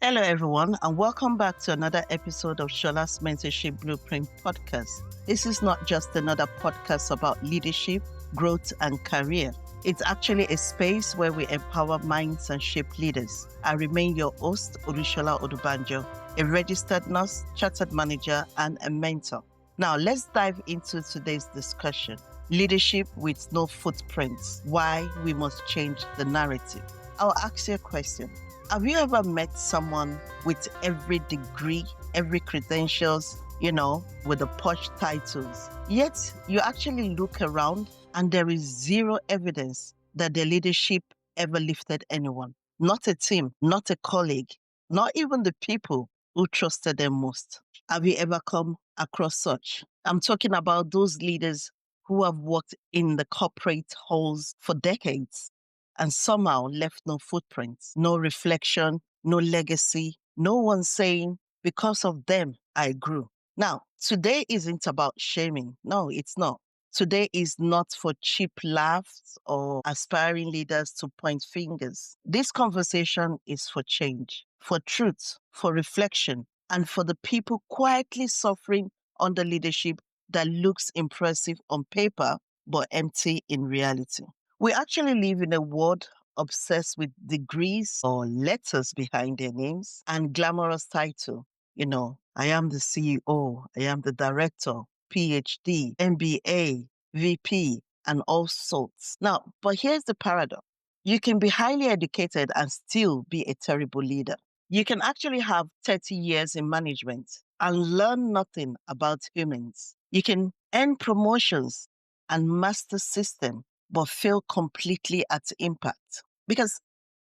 Hello, everyone, and welcome back to another episode of Shola's Mentorship Blueprint podcast. This is not just another podcast about leadership, growth, and career. It's actually a space where we empower minds and shape leaders. I remain your host, Olushola Odubanjo, a registered nurse, chartered manager, and a mentor. Now, let's dive into today's discussion. Leadership with no footprints. Why we must change the narrative. I'll ask you a question. Have you ever met someone with every degree, every credentials, with the posh titles? Yet you actually look around and there is zero evidence that their leadership ever lifted anyone. Not a team, not a colleague, not even the people who trusted them most. Have you ever come across such? I'm talking about those leaders who have worked in the corporate halls for decades and somehow left no footprints, no reflection, no legacy, no one saying, because of them, I grew. Now, today isn't about shaming. No, it's not. Today is not for cheap laughs or aspiring leaders to point fingers. This conversation is for change, for truth, for reflection, and for the people quietly suffering under leadership that looks impressive on paper but empty in reality. We actually live in a world obsessed with degrees or letters behind their names and glamorous title. I am the CEO, I am the director, PhD, MBA, VP, and all sorts. Now, but here's the paradox. You can be highly educated and still be a terrible leader. You can actually have 30 years in management and learn nothing about humans. You can earn promotions and master system but fail completely at impact. Because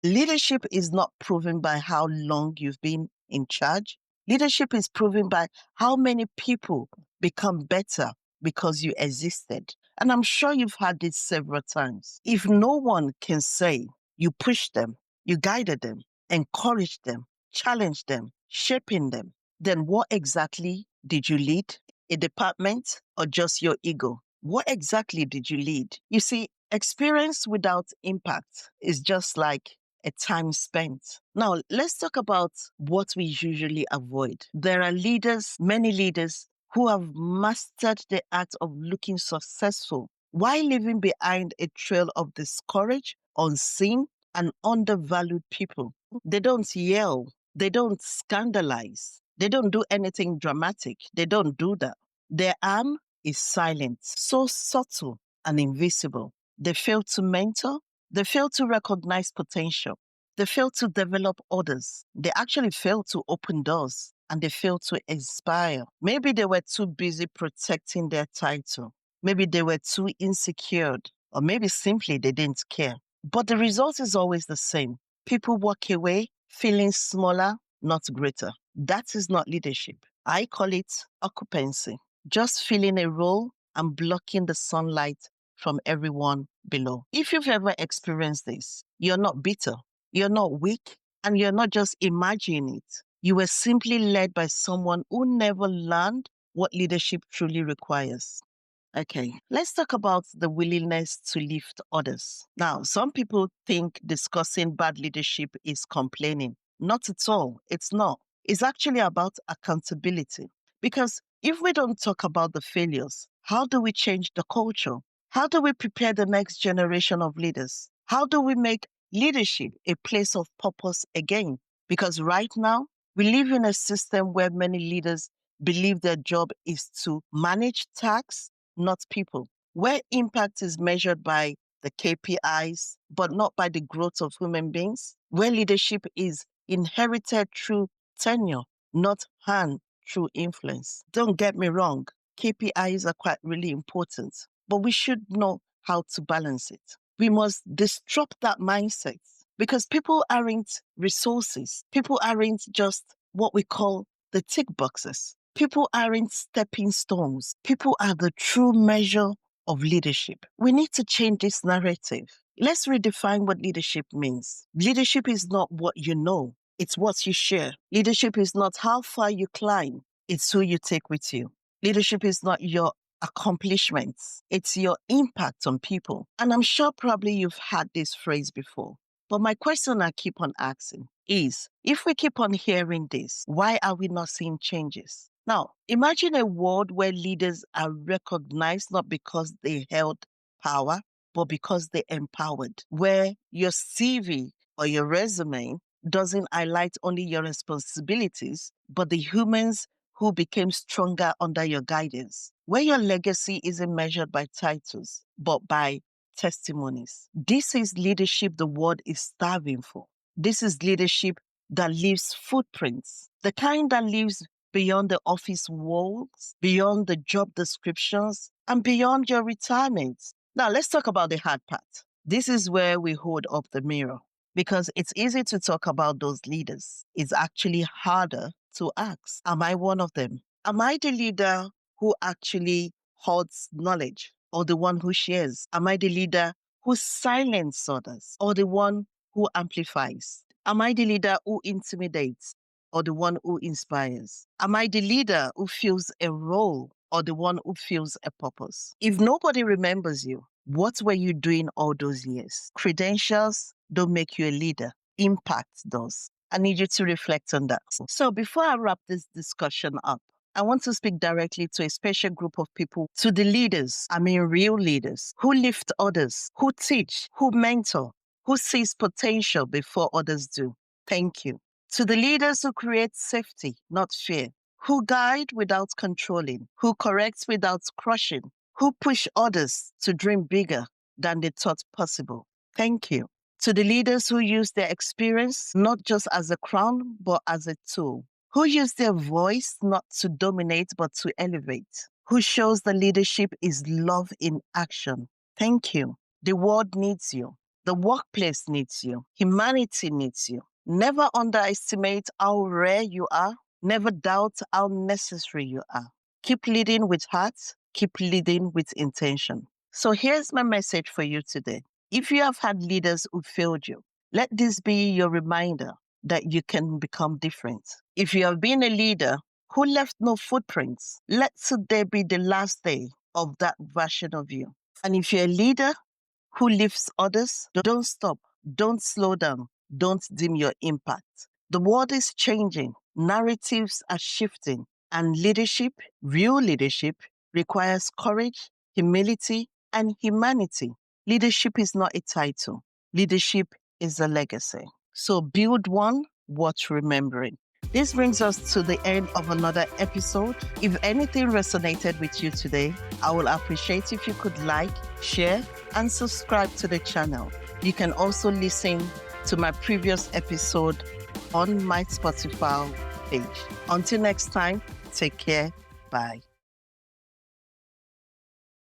leadership is not proven by how long you've been in charge. Leadership is proven by how many people become better because you existed. And I'm sure you've had this several times. If no one can say you pushed them, you guided them, encouraged them, challenged them, shaping them, then what exactly did you lead? A department or just your ego? What exactly did you lead? You see, experience without impact is just like a time spent. Now, let's talk about what we usually avoid. There are leaders, many leaders, who have mastered the art of looking successful while leaving behind a trail of discouraged, unseen, and undervalued people. They don't yell. They don't scandalize. They don't do anything dramatic. They don't do that. Their arm is silent, so subtle and invisible. They fail to mentor. They fail to recognize potential. They fail to develop others. They actually fail to open doors and they fail to inspire. Maybe they were too busy protecting their title. Maybe they were too insecure, or maybe simply they didn't care. But the result is always the same. People walk away feeling smaller, not greater. That is not leadership. I call it occupancy. Just filling a role and blocking the sunlight from everyone below. If you've ever experienced this, you're not bitter, you're not weak, and you're not just imagining it. You were simply led by someone who never learned what leadership truly requires. Okay, let's talk about the willingness to lift others. Now, some people think discussing bad leadership is complaining. Not at all. It's not. It's actually about accountability. Because if we don't talk about the failures, how do we change the culture? How do we prepare the next generation of leaders? How do we make leadership a place of purpose again? Because right now, we live in a system where many leaders believe their job is to manage tasks, not people, where impact is measured by the KPIs, but not by the growth of human beings, where leadership is inherited through tenure, not hand through influence. Don't get me wrong, KPIs are quite really important, but we should know how to balance it. We must disrupt that mindset because people aren't resources. People aren't just what we call the tick boxes. People aren't stepping stones. People are the true measure of leadership. We need to change this narrative. Let's redefine what leadership means. Leadership is not what you know. It's what you share. Leadership is not how far you climb. It's who you take with you. Leadership is not your accomplishments. It's your impact on people. And I'm sure probably you've had this phrase before. But my question I keep on asking, is, if we keep on hearing this, why are we not seeing changes? Now, imagine a world where leaders are recognized not because they held power, but because they empowered, where your CV or your resume doesn't highlight only your responsibilities, but the humans who became stronger under your guidance, where your legacy isn't measured by titles, but by testimonies. This is leadership the world is starving for. This is leadership that leaves footprints, the kind that lives beyond the office walls, beyond the job descriptions, and beyond your retirement. Now, let's talk about the hard part. This is where we hold up the mirror because it's easy to talk about those leaders. It's actually harder to ask, am I one of them? Am I the leader who actually holds knowledge or the one who shares? Am I the leader who silences others or the one who amplifies? Am I the leader who intimidates or the one who inspires? Am I the leader who fills a role or the one who fills a purpose? If nobody remembers you, what were you doing all those years? Credentials don't make you a leader. Impact does. I need you to reflect on that. So before I wrap this discussion up, I want to speak directly to a special group of people, to the leaders, real leaders, who lift others, who teach, who mentor, who sees potential before others do. Thank you. To the leaders who create safety, not fear, who guide without controlling, who correct without crushing, who push others to dream bigger than they thought possible. Thank you. To the leaders who use their experience not just as a crown, but as a tool, who use their voice not to dominate, but to elevate, who shows that leadership is love in action. Thank you. The world needs you. The workplace needs you. Humanity needs you. Never underestimate how rare you are. Never doubt how necessary you are. Keep leading with heart. Keep leading with intention. So here's my message for you today. If you have had leaders who failed you, let this be your reminder that you can become different. If you have been a leader who left no footprints, let today be the last day of that version of you. And if you're a leader who lifts others, don't stop, don't slow down, don't dim your impact. The world is changing, narratives are shifting, and leadership, real leadership, requires courage, humility, and humanity. Leadership is not a title. Leadership is a legacy. So build one worth remembering. This brings us to the end of another episode. If anything resonated with you today, I will appreciate if you could like, share, and subscribe to the channel. You can also listen to my previous episode on my Spotify page. Until next time, take care. Bye.